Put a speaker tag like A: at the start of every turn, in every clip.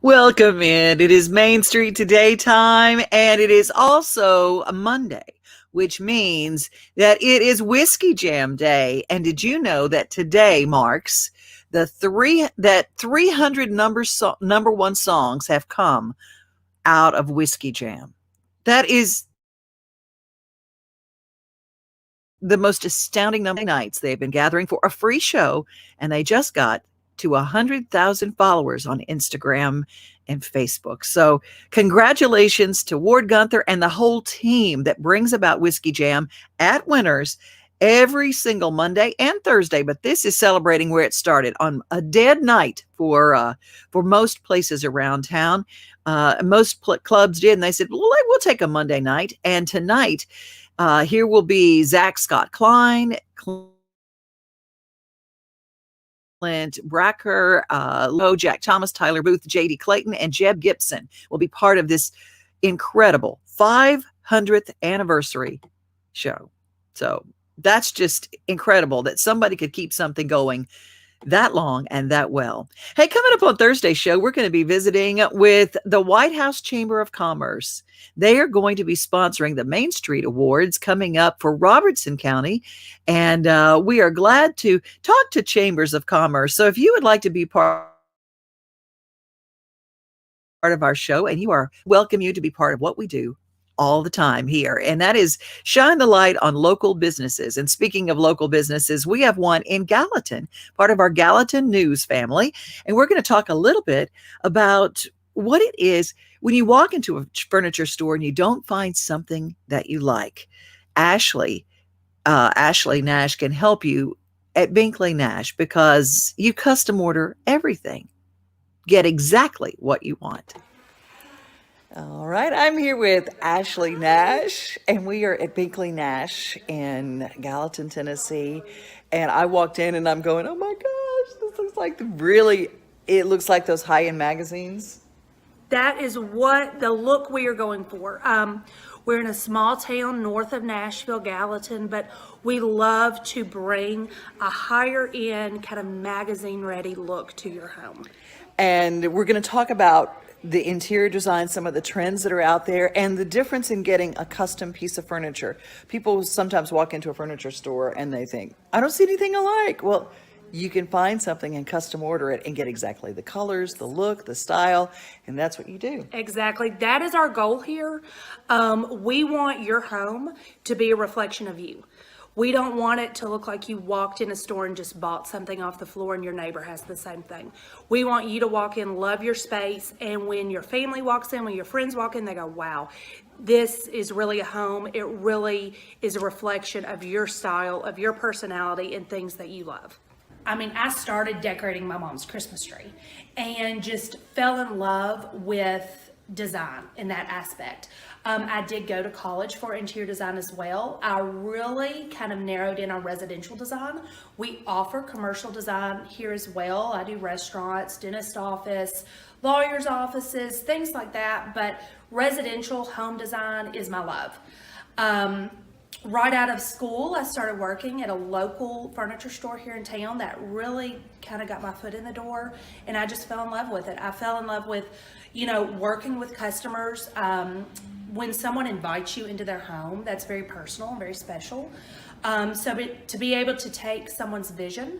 A: Welcome in. It is Main Street Today time, and it is also a Monday, which means that it is Whiskey Jam Day. And did you know that today marks the 300 number one songs have come out of Whiskey Jam? That is the most astounding number of nights they've been gathering for a free show, and they just got to 100,000 followers on Instagram and Facebook. So, congratulations to Ward Gunther and the whole team that brings about Whiskey Jam at Winners every single Monday and Thursday. But this is celebrating where it started on a dead night for most places around town. Most clubs did, and they said, "Well, we'll take a Monday night." And tonight, here will be Zach Scott Klein, Clint Bracker, Jack Thomas, Tyler Booth, JD Clayton, and Jeb Gibson will be part of this incredible 500th anniversary show. So that's just incredible that somebody could keep something going that long and that well. Hey, coming up on Thursday's show, we're going to be visiting with the White House Chamber of Commerce. They are going to be sponsoring the Main Street Awards coming up for Robertson County. And we are glad to talk to Chambers of Commerce. So if you would like to be part of our show, and welcome you to be part of what we do all the time here, and that is shine the light on local businesses. And speaking of local businesses, we have one in Gallatin, part of our Gallatin News family, and we're going to talk a little bit about what it is when you walk into a furniture store and you don't find something that you like. Ashley Nash can help you at Binkley Nash, because you custom order everything. Get exactly what you want. All right, I'm here with Ashley Nash, and we are at Binkley Nash in Gallatin, Tennessee. And I walked in and I'm going, oh my gosh, this looks like it looks like those high-end magazines.
B: That is what the look we are going for. We're in a small town north of Nashville, Gallatin, but we love to bring a higher end kind of magazine ready look to your home.
A: And we're going to talk about the interior design, some of the trends that are out there, and the difference in getting a custom piece of furniture. People sometimes walk into a furniture store and they think, I don't see anything I like. Well, you can find something and custom order it and get exactly the colors, the look, the style, and that's what you do.
B: Exactly. That is our goal here. We want your home to be a reflection of you. We don't want it to look like you walked in a store and just bought something off the floor and your neighbor has the same thing. We want you to walk in, love your space, and when your family walks in, when your friends walk in, they go, wow, this is really a home. It really is a reflection of your style, of your personality, and things that you love. I mean, I started decorating my mom's Christmas tree and just fell in love with design in that aspect. I did go to college for interior design as well. I really kind of narrowed in on residential design. We offer commercial design here as well. I do restaurants, dentist office, lawyers' offices, things like that, but residential home design is my love. Right out of school, I started working at a local furniture store here in town that really kind of got my foot in the door, and I just fell in love with it. I fell in love with, working with customers. When someone invites you into their home, that's very personal and very special. To be able to take someone's vision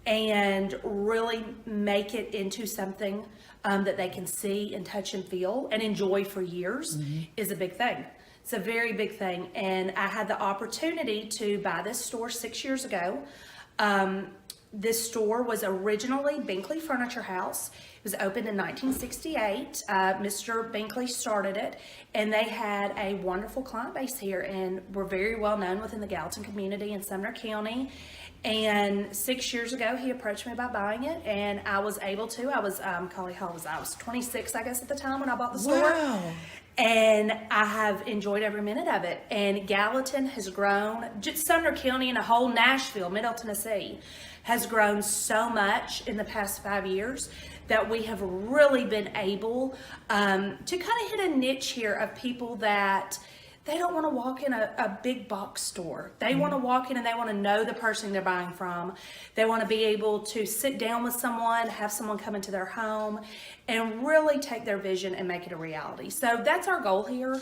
B: and really make it into something that they can see and touch and feel and enjoy for years is a big thing. It's a very big thing. And I had the opportunity to buy this store 6 years ago. This store was originally Binkley Furniture House. It was opened in 1968. Mr. Binkley started it, and they had a wonderful client base here, and were very well known within the Gallatin community in Sumner County. And 6 years ago, he approached me about buying it, and I was able to. I was, I was 26, I guess, at the time when I bought the store.
A: Wow.
B: And I have enjoyed every minute of it. And Gallatin has grown, just Sumner County and the whole Nashville, Middle Tennessee, has grown so much in the past 5 years that we have really been able to kind of hit a niche here of people that they don't want to walk in a big box store. They want to walk in and they want to know the person they're buying from. They want to be able to sit down with someone, have someone come into their home, and really take their vision and make it a reality. So that's our goal here.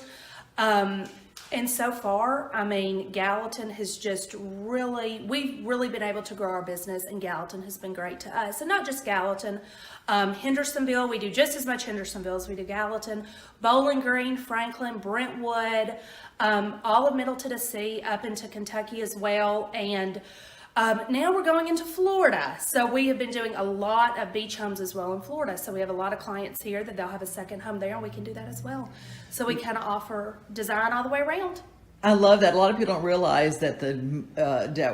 B: And so far, I mean, Gallatin has just we've really been able to grow our business, and Gallatin has been great to us. And not just Gallatin, Hendersonville, we do just as much Hendersonville as we do Gallatin, Bowling Green, Franklin, Brentwood, all of Middle Tennessee, up into Kentucky as well. And now we're going into Florida. So we have been doing a lot of beach homes as well in Florida. So we have a lot of clients here that they'll have a second home there, and we can do that as well. So we kind of offer design all the way around.
A: I love that. A lot of people don't realize that the,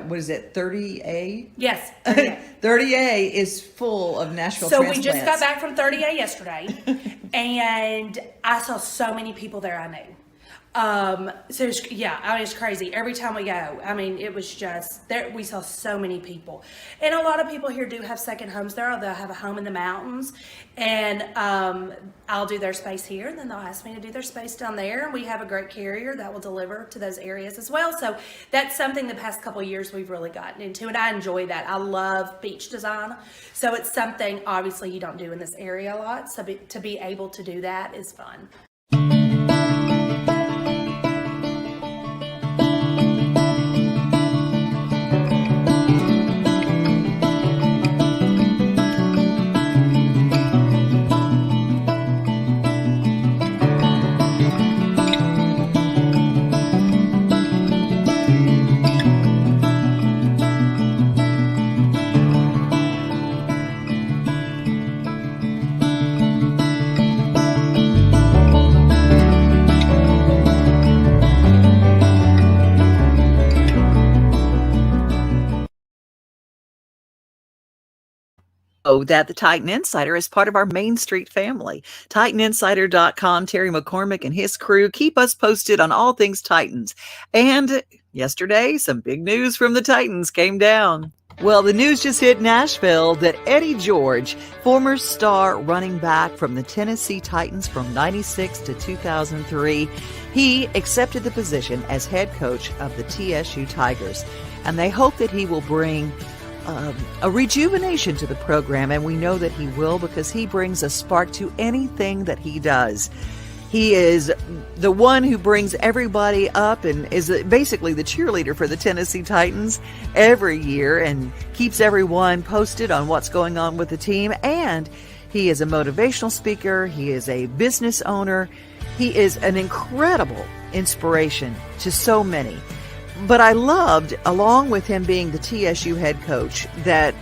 A: what is it, 30A?
B: Yes, 30A.
A: 30A is full of Nashville
B: So
A: transplants.
B: we just got back from 30A yesterday, and I saw so many people there I knew. So it's crazy. Every time we go, I mean, it was just there. We saw so many people, and a lot of people here do have second homes there. They'll have a home in the mountains, and I'll do their space here, and then they'll ask me to do their space down there. And we have a great carrier that will deliver to those areas as well. So that's something the past couple of years we've really gotten into, and I enjoy that. I love beach design, so it's something obviously you don't do in this area a lot. So to be able to do that is fun.
A: That the Titan Insider is part of our Main Street family. TitanInsider.com, Terry McCormick and his crew keep us posted on all things Titans. And yesterday, some big news from the Titans came down. Well, the news just hit Nashville that Eddie George, former star running back from the Tennessee Titans from 96 to 2003, he accepted the position as head coach of the TSU Tigers. And they hope that he will bring a rejuvenation to the program, and we know that he will because he brings a spark to anything that he does. He is the one who brings everybody up and is basically the cheerleader for the Tennessee Titans every year and keeps everyone posted on what's going on with the team. And he is a motivational speaker. He is a business owner. He is an incredible inspiration to so many. But I loved, along with him being the TSU head coach, that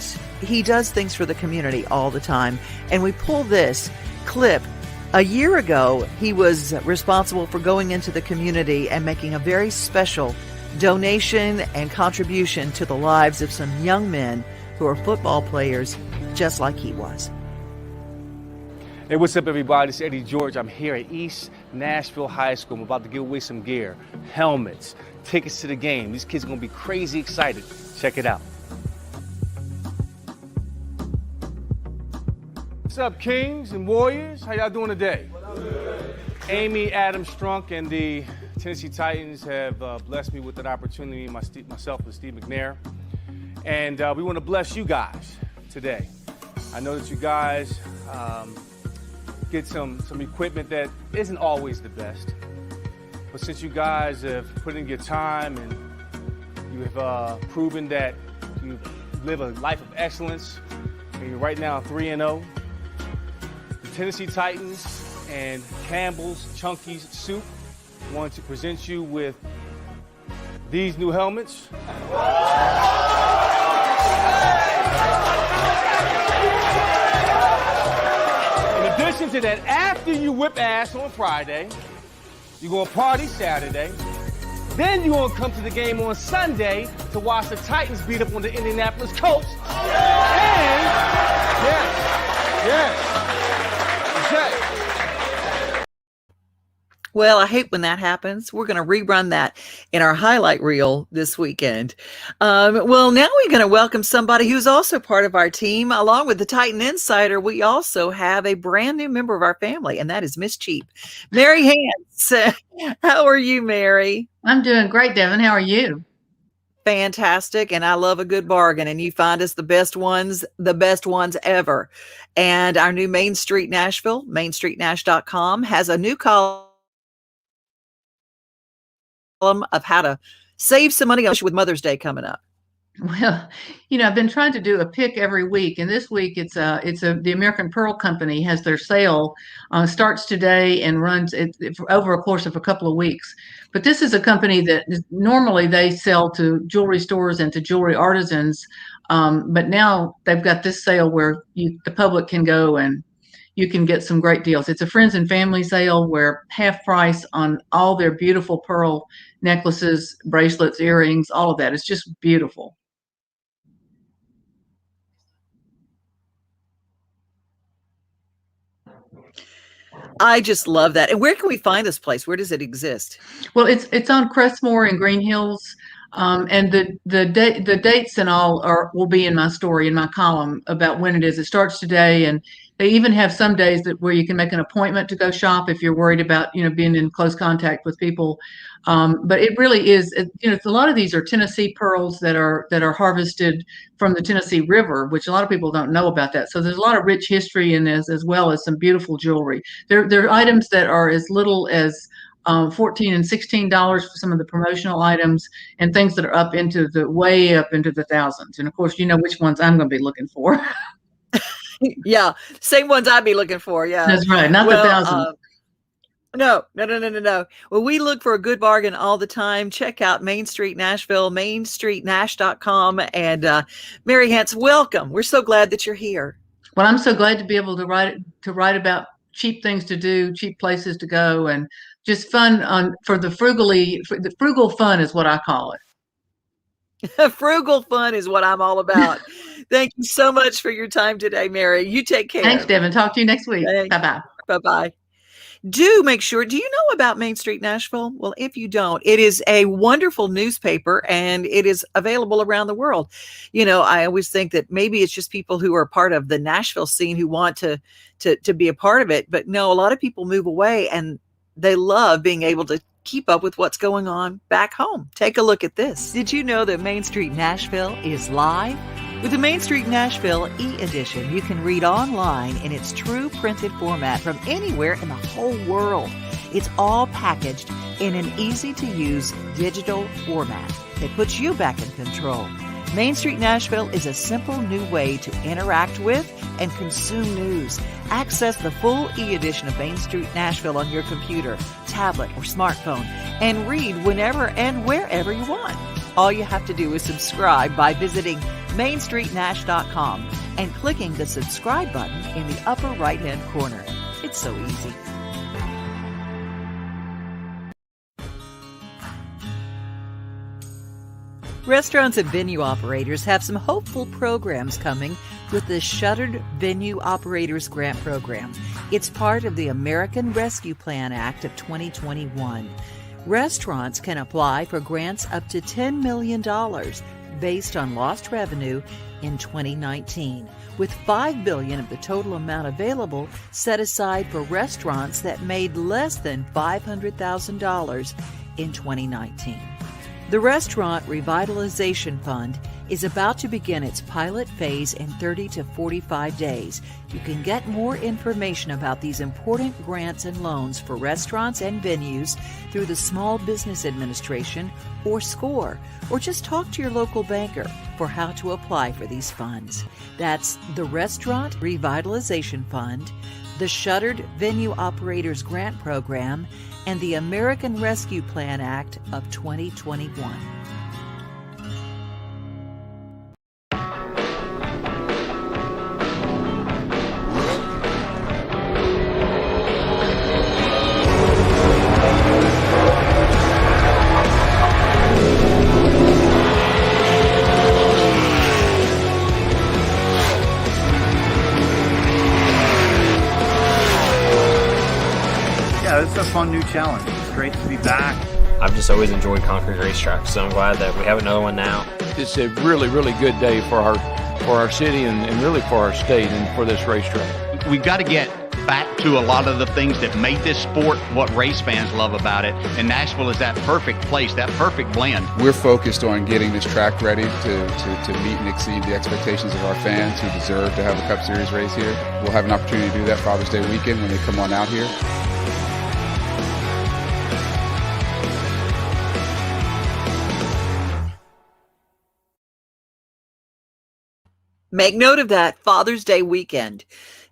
A: he does things for the community all the time. And we pull this clip. A year ago, he was responsible for going into the community and making a very special donation and contribution to the lives of some young men who are football players just like he was.
C: Hey, what's up, everybody? It's Eddie George. I'm here at East Nashville High School. I'm about to give away some gear, helmets, tickets to the game. These kids are going to be crazy excited. Check it out. What's up, Kings and Warriors? How y'all doing today? Amy, Adam Strunk, and the Tennessee Titans have blessed me with an opportunity, myself and Steve McNair. And we want to bless you guys today. I know that you guys get some equipment that isn't always the best. But since you guys have put in your time and you have proven that you live a life of excellence, and you're right now 3-0, the Tennessee Titans and Campbell's Chunky's Soup want to present you with these new helmets. In addition to that, after you whip ass on Friday, you're going to party Saturday. Then you're going to come to the game on Sunday to watch the Titans beat up on the Indianapolis Colts. And, yes.
A: Well, I hate when that happens. We're going to rerun that in our highlight reel this weekend. Well, now we're going to welcome somebody who's also part of our team. Along with the Titan Insider, we also have a brand new member of our family, and that is Miss Cheap. Mary Hance. How are you, Mary?
D: I'm doing great, Devin. How are you?
A: Fantastic. And I love a good bargain. And you find us the best ones ever. And our new Main Street Nashville, mainstreetnash.com, has a new column of how to save some money with Mother's Day coming up.
D: Well, I've been trying to do a pick every week, and this week it's the American Pearl Company has their sale, starts today and runs it over a course of a couple of weeks. But this is a company that normally they sell to jewelry stores and to jewelry artisans, but now they've got this sale where the public can go and you can get some great deals. It's a friends and family sale where half price on all their beautiful pearl necklaces, bracelets, earrings, all of that. It's just beautiful.
A: I just love that. And where can we find this place? Where does it exist?
D: Well, it's on Crestmore in Green Hills. And the dates and all will be in my story, in my column about when it is. It starts today, and they even have some days where you can make an appointment to go shop if you're worried about being in close contact with people. But it really is, a lot of these are Tennessee pearls that are harvested from the Tennessee River, which a lot of people don't know about that. So there's a lot of rich history in this, as well as some beautiful jewelry. There are items that are as little as $14 and $16 for some of the promotional items, and things that are way up into the thousands. And of course, which ones I'm going to be looking for.
A: Yeah, same ones I'd be looking for. Yeah,
D: that's right. Not the thousands.
A: No. Well, we look for a good bargain all the time. Check out Main Street Nashville, mainstreetnash.com. And Mary Hance, welcome. We're so glad that you're here.
D: Well, I'm so glad to be able to write about cheap things to do, cheap places to go, and just fun for the frugal fun is what I call
A: it. Frugal fun is what I'm all about. Thank you so much for your time today, Mary. You take care.
D: Thanks, Devin. Talk to you next week. Bye-bye.
A: Bye-bye. Do make sure, do you know about Main Street Nashville? Well, if you don't, it is a wonderful newspaper and it is available around the world. I always think that maybe it's just people who are part of the Nashville scene who want to be a part of it. But no, a lot of people move away and they love being able to keep up with what's going on back home. Take a look at this. Did you know that Main Street Nashville is live? With the Main Street Nashville e-edition, you can read online in its true printed format from anywhere in the whole world. It's all packaged in an easy-to-use digital format that puts you back in control. Main Street Nashville is a simple new way to interact with and consume news. Access the full e-edition of Main Street Nashville on your computer, tablet, or smartphone, and read whenever and wherever you want. All you have to do is subscribe by visiting mainstreetnash.com and clicking the subscribe button in the upper right-hand corner. It's so easy. Restaurants and venue operators have some hopeful programs coming with the Shuttered Venue Operators Grant Program. It's part of the American Rescue Plan Act of 2021. Restaurants can apply for grants up to $10 million based on lost revenue in 2019, with $5 billion of the total amount available set aside for restaurants that made less than $500,000 in 2019. The Restaurant Revitalization Fund is about to begin its pilot phase in 30 to 45 days. You can get more information about these important grants and loans for restaurants and venues through the Small Business Administration or SCORE, or just talk to your local banker for how to apply for these funds. That's the Restaurant Revitalization Fund, the Shuttered Venue Operators Grant Program, and the American Rescue Plan Act of 2021.
E: Yeah, it's a fun new challenge. It's great to be back.
F: I've just always enjoyed concrete racetracks, so I'm glad that we have another one now.
G: It's a really, really good day for our city and really for our state and for this racetrack.
H: We've got to get back to a lot of the things that made this sport what race fans love about it, and Nashville is that perfect place, that perfect blend.
I: We're focused on getting this track ready to meet and exceed the expectations of our fans who deserve to have a Cup Series race here. We'll have an opportunity to do that Father's Day weekend when they come on out here.
A: Make note of that, Father's Day weekend.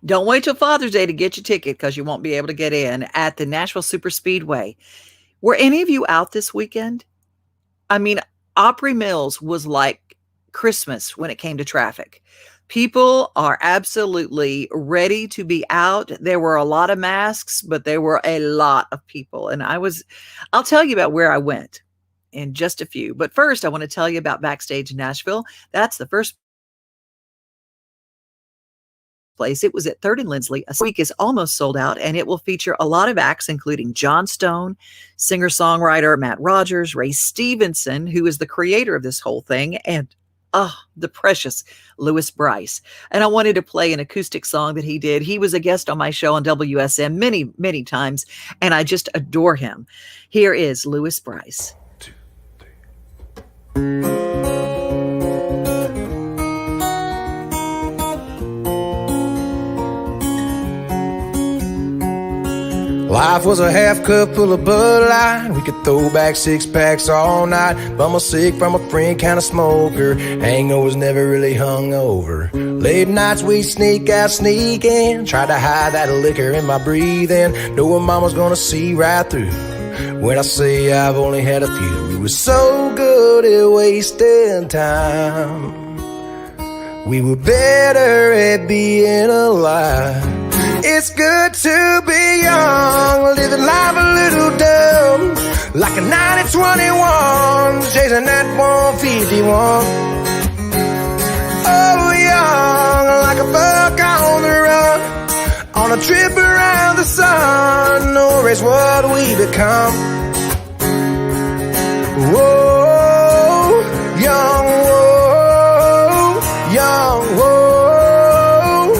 A: Don't wait till Father's Day to get your ticket because you won't be able to get in at the Nashville Super Speedway. Were any of you out this weekend? I mean, Opry Mills was like Christmas when it came to traffic. People are absolutely ready to be out. There were a lot of masks, but there were a lot of people. And I'll tell you about where I went in just a few. But first, I want to tell you about Backstage in Nashville. That's the first place. It was at 3rd and Lindsley. A week is almost sold out, and it will feature a lot of acts, including Jon Stone, singer-songwriter Matt Rogers, Ray Stevenson, who is the creator of this whole thing, and the precious Louis Bryce. And I wanted to play an acoustic song that he did. He was a guest on my show on WSM many, many times, and I just adore him. Here is Louis Bryce.
J: 2, 3. Life was a half cup full of Bud Light. We could throw back 6 packs all night. Bum was sick from a friend, kind of smoker. Hangovers never really hung over. Late nights we sneak out, sneak in. Tried to hide that liquor in my breathing. Knowing mama's gonna see right through. When I say I've only had a few. We were so good at wasting time. We were better at being alive. It's good to be young, living life a little dumb, like a 90-21, chasing that 151. Oh, young, like a buck on the run, on a trip around the sun, no race what we become. Whoa, young, whoa, young, whoa,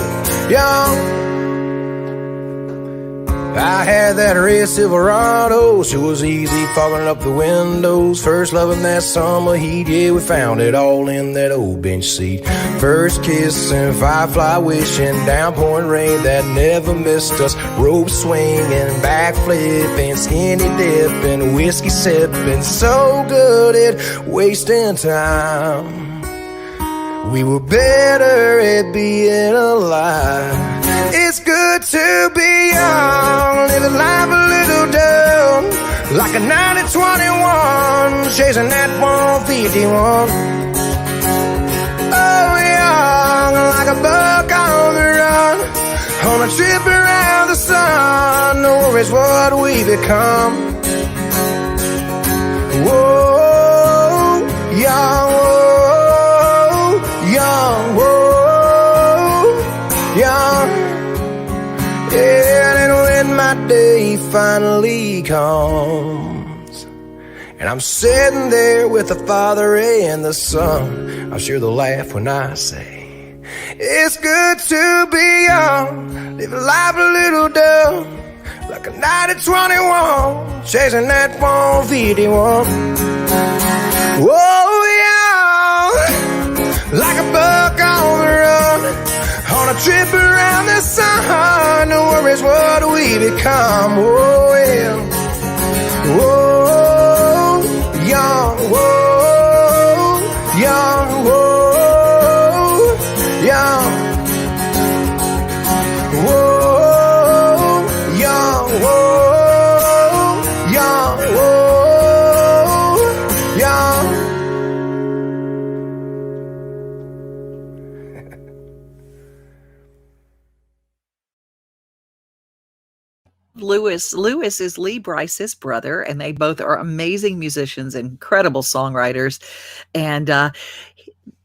J: young. I had that red Silverado, so it was easy fogging up the windows. First loving that summer heat, yeah, we found it all in that old bench seat. First kiss and firefly wishing, downpouring rain that never missed us. Rope swinging, backflipping, skinny dipping, whiskey sipping, so good at wasting time. We were better at being alive. It's good to be young, living life a little dumb, like a 90-21, chasing that 151. Oh, young, like a buck on the run, on a trip around the sun, no worries what we become. Whoa, young, whoa, young, whoa, young. Yeah, and when my day finally comes, and I'm sitting there with the Father and the Son, I'm sure they'll laugh when I say, it's good to be young, living life a little dumb, like a 90-21, chasing that 151. Whoa, young, like a buck on the run, on a trip around the sun, no worries what we become. Oh, yeah. Whoa, young, whoa, young, whoa, young. Whoa, young, whoa, young, whoa, young.
A: Louis is Lee Bryce's brother, and they both are amazing musicians, incredible songwriters. And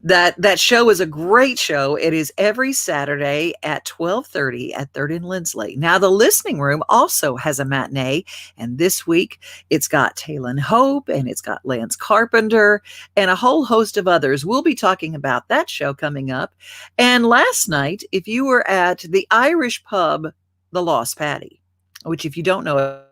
A: That show is a great show. It is every Saturday at 12:30 at 3rd and Lindsley. Now, the Listening Room also has a matinee, and this week it's got Taylon Hope and it's got Lance Carpenter and a whole host of others. We'll be talking about that show coming up. And last night, if you were at the Irish pub, The Lost Patty, which if you don't know,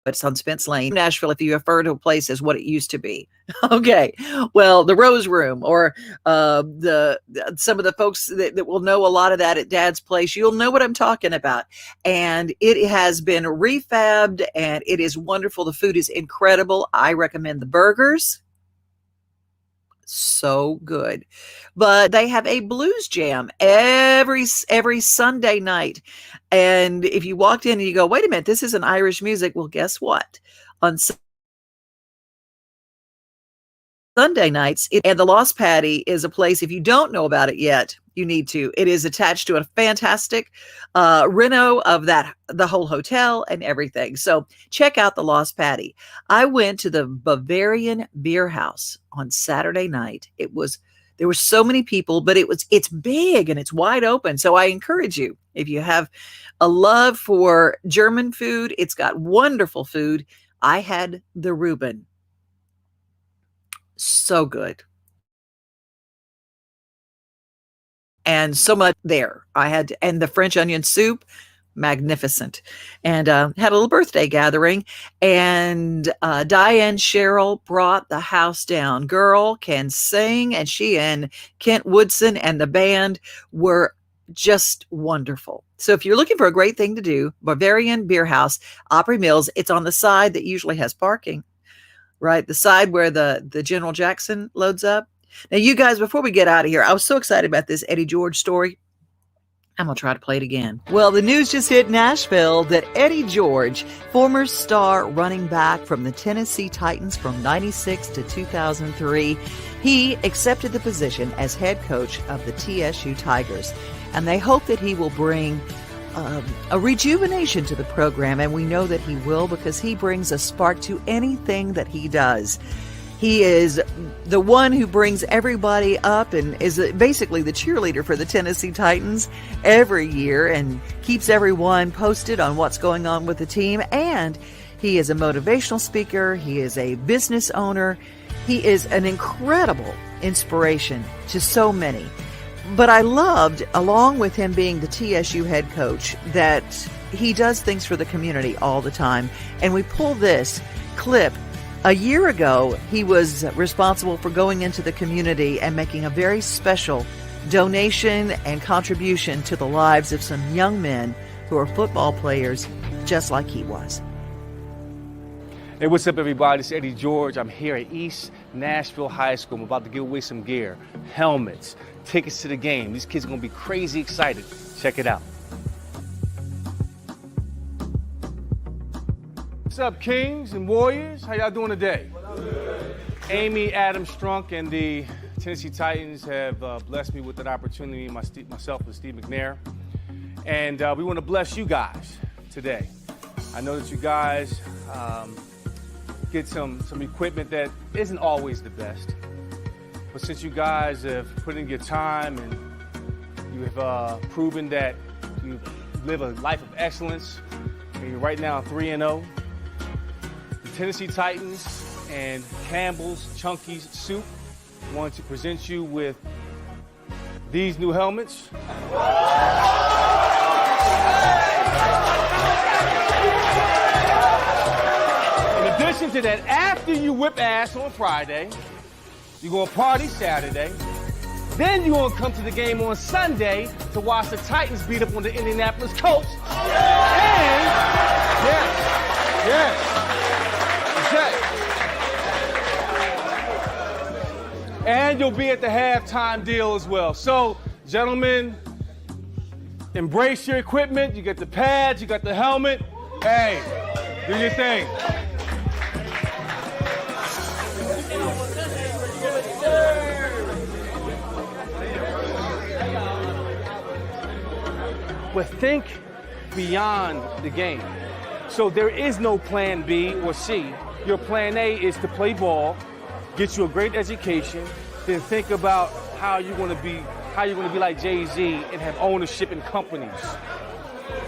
A: it's on Spence Lane, Nashville, if you refer to a place as what it used to be. Okay. Well, the Rose Room or some of the folks that will know a lot of that at Dad's place, you'll know what I'm talking about. And it has been refabbed and it is wonderful. The food is incredible. I recommend the burgers. So good. But they have a blues jam every Sunday night. And if you walked in and you go, wait a minute, this isn't Irish music. Well, guess what? On Sunday nights, and the Lost Patty is a place, if you don't know about it yet, you need to. It is attached to a fantastic reno of the whole hotel and everything. So check out the Lost Patty. I went to the Bavarian Beer House on Saturday night. There were so many people, but it's big and it's wide open. So I encourage you, if you have a love for German food, it's got wonderful food. I had the Reuben. So good. And so much there. And the French onion soup, magnificent. And had a little birthday gathering. And Diane Sherrill brought the house down. Girl can sing, and she and Kent Woodson and the band were just wonderful. So if you're looking for a great thing to do, Bavarian Beer House, Opry Mills, it's on the side that usually has parking. Right? The side where the General Jackson loads up. Now, you guys, before we get out of here, I was so excited about this Eddie George story. I'm going to try to play it again. Well, the news just hit Nashville that Eddie George, former star running back from the Tennessee Titans from 96 to 2003, he accepted the position as head coach of the TSU Tigers. And they hope that he will bring a rejuvenation to the program, and we know that he will because he brings a spark to anything that he does. He is the one who brings everybody up and is basically the cheerleader for the Tennessee Titans every year and keeps everyone posted on what's going on with the team. And he is a motivational speaker. He is a business owner. He is an incredible inspiration to so many. But I loved, along with him being the TSU head coach, that he does things for the community all the time. And we pull this clip. A year ago, he was responsible for going into the community and making a very special donation and contribution to the lives of some young men who are football players just like he was.
C: Hey, what's up, everybody? It's Eddie George. I'm here at East Nashville High School. I'm about to give away some gear, helmets, tickets to the game. These kids are going to be crazy excited. Check it out. What's up, Kings and Warriors? How y'all doing today? Amy, Adam Strunk, and the Tennessee Titans have blessed me with that opportunity, myself and Steve McNair. And we want to bless you guys today. I know that you guys get some equipment that isn't always the best. But since you guys have put in your time and you have proven that you live a life of excellence, and you're right now 3-0, the Tennessee Titans and Campbell's Chunky's Soup want to present you with these new helmets. In addition to that, after you whip ass on Friday, you're going to party Saturday. Then you're going to come to the game on Sunday to watch the Titans beat up on the Indianapolis Colts. And, and you'll be at the halftime deal as well. So, gentlemen, embrace your equipment. You got the pads, you got the helmet. Hey, do your thing. But think beyond the game. So there is no plan B or C. Your plan A is to play ball, get you a great education, then think about how you're going to be like Jay-Z and have ownership in companies.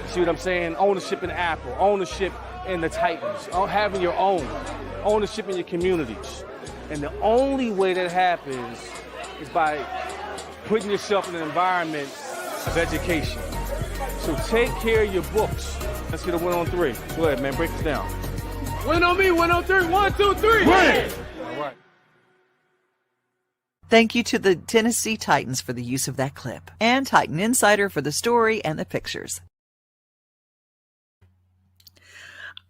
C: See what I'm saying? Ownership in Apple, ownership in the Titans, having your own, ownership in your communities. And the only way that happens is by putting yourself in an environment of education. So take care of your books. Let's get a 1 on 3. Go ahead, man, break this down. Win on me, 1 on 3, 1, 2, 3. Win! All right.
A: Thank you to the Tennessee Titans for the use of that clip, and Titan Insider for the story and the pictures.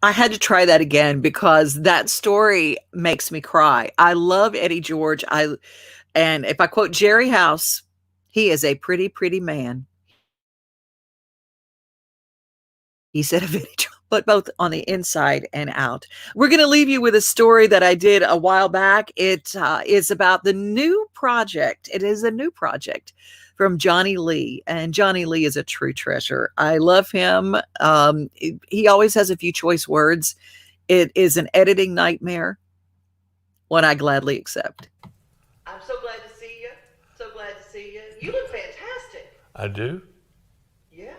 A: I had to try that again because that story makes me cry. I love Eddie George. And if I quote Jerry House, he is a pretty, pretty man. He said of Eddie George, but both on the inside and out. We're going to leave you with a story that I did a while back. It is about the new project. It is a new project from Johnny Lee. And Johnny Lee is a true treasure. I love him. He always has a few choice words. It is an editing nightmare, one I gladly accept. I'm so glad to see you. So glad to see you. You look fantastic.
K: I do?
A: Yeah.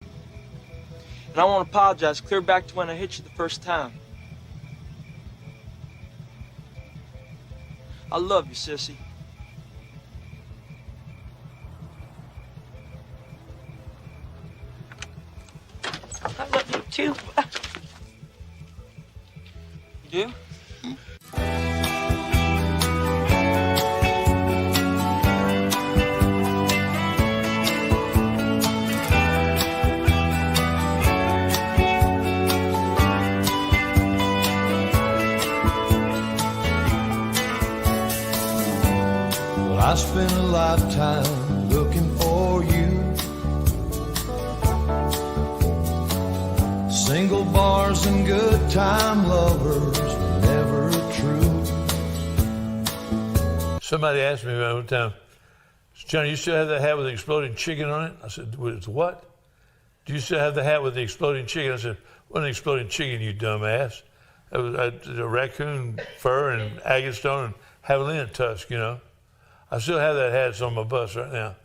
L: And I want to apologize clear back to when I hit you the first time. I love you, sissy. I love you too. You do?
J: Well, I spent a lifetime looking for you. Single bars and good time lovers were never true.
K: Somebody asked me one time, Johnny, you still have that hat with the exploding chicken on it? I said, with what? Do you still have the hat with the exploding chicken? I said, what an exploding chicken, you dumbass. That was a raccoon fur and agate stone and javelina tusk, you know. I still have that hat. It's on my bus right now.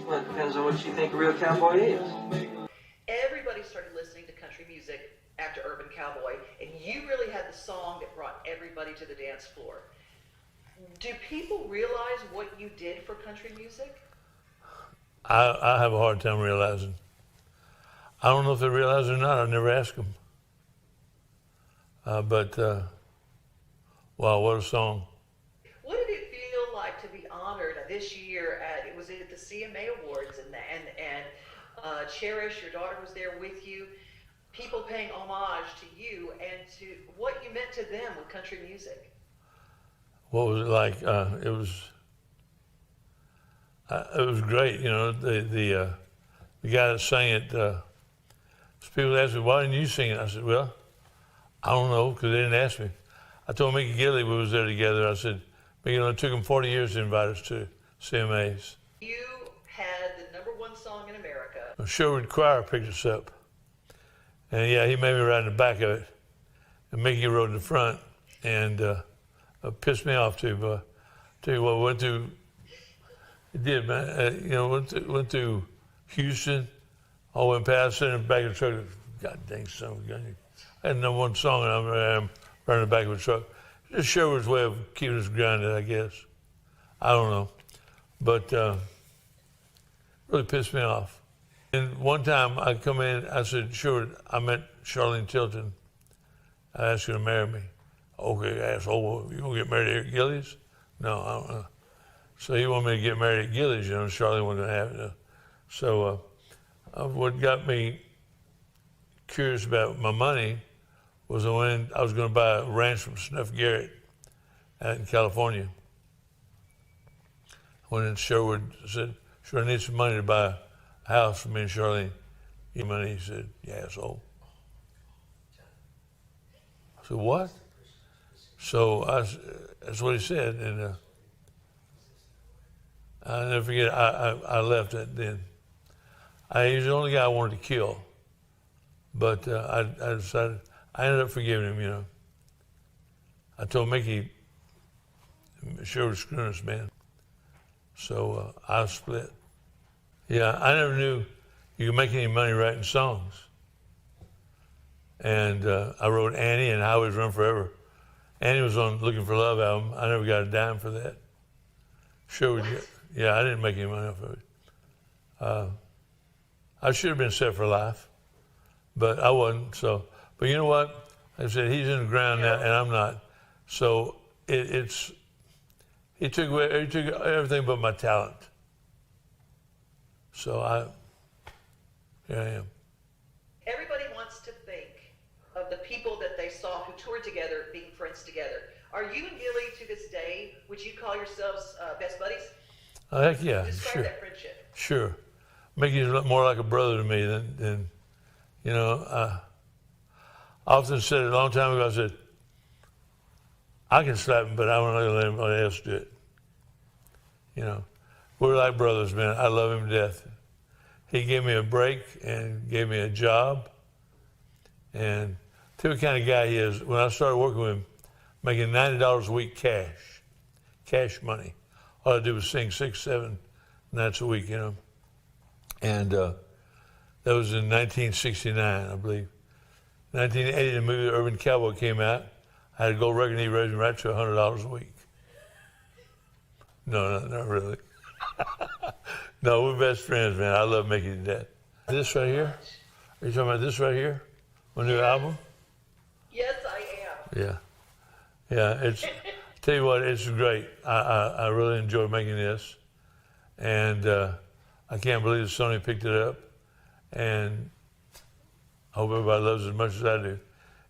L: Well, it depends on what you think a real cowboy is.
A: Everybody started listening to country music after Urban Cowboy, and you really had the song that brought everybody to the dance floor. Do people realize what you did for country music?
K: I have a hard time realizing. I don't know if they realize it or not. I've never asked them. Wow, what a song.
A: What did it feel like to be honored this year at, it was at the CMA Awards, and Cherish, your daughter, was there with you, people paying homage to you and to what you meant to them with country music? What was it like? It was great, you know. The guy that sang it, people asked me, why didn't you sing it? I said, well, I don't know, because they didn't ask me. I told Mickey Gilley we was there together. I said, you know, it took him 40 years to invite us to CMAs. You had the #1 song in America. Sherwood Choir picked us up. And yeah, he made me ride in the back of it. And Mickey rode in the front. And pissed me off too. But tell you what, went through, it did, man. You know, went through Houston, all went past, sitting in the back of the truck. God dang son of a gun. I had #1 song, and I'm running the back of a truck. Just Sherwood's way of keeping us grounded, I guess. I don't know. But really pissed me off. And one time I come in, I said, Sherwood, I met Charlene Tilton. I asked her to marry me. Okay, asshole, you gonna get married at Gilley's? No, I don't know. So he wanted me to get married at Gilley's, you know, Charlene wasn't gonna have it. So what got me curious about my money
K: was I was going to buy a ranch from Snuff Garrett out in California. I went in Sherwood, said, "Sure, I need some money to buy a house for me and Charlene." "You money?" He said, "Yeah, asshole." I said, "What?" So that's what he said, and I'll never forget. I left that then. He was the only guy I wanted to kill, but I decided. I ended up forgiving him. You know. I told Mickey, "Sure was screwing us, man." So I split. Yeah, I never knew you could make any money writing songs. And I wrote Annie and Highways Run Forever. Annie was on Looking for Love album. I never got a dime for that. Sure, yeah, I didn't make any money off of it. I should have been set for life, but I wasn't. So, but you know what? Like I said, he's in the ground now, and I'm not. So he took everything but my talent. So here I am.
A: Everybody wants to think of the people that they saw who toured together being friends together. Are you and Gilly to this day, would you call yourselves best buddies?
K: Heck yeah,
A: Describe
K: sure.
A: that friendship.
K: Sure. Mickey's more like a brother to me than you know. I often said it a long time ago, I said, I can slap him, but I don't let anybody else do it. You know, we're like brothers, man. I love him to death. He gave me a break and gave me a job. And tell you the kind of guy he is. When I started working with him, making $90 a week cash money. All I did was sing 6-7 nights a week, you know. And that was in 1969, I believe. 1980, the movie Urban Cowboy came out. I had a gold record, and he raised me right to $100 a week. No, not really. No, we're best friends, man. I love Mickey to death. This right here? Are you talking about this right here? My new album?
A: Yes, I am.
K: Yeah. Yeah, tell you what, it's great. I really enjoy making this. And I can't believe Sony picked it up. And I hope everybody loves it as much as I do.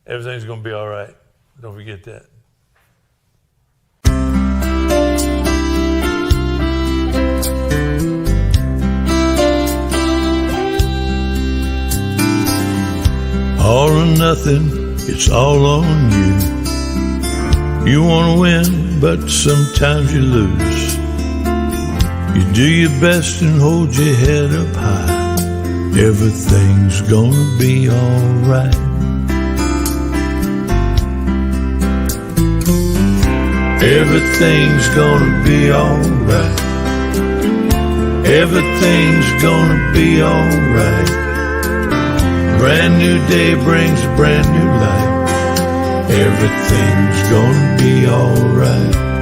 K: Everything's going to be all right. Don't forget that.
M: All or nothing, it's all on you. You want to win, but sometimes you lose. You do your best and hold your head up high. Everything's gonna be alright. Everything's gonna be alright. Everything's gonna be alright. Brand new day brings a brand new life. Everything's gonna be alright.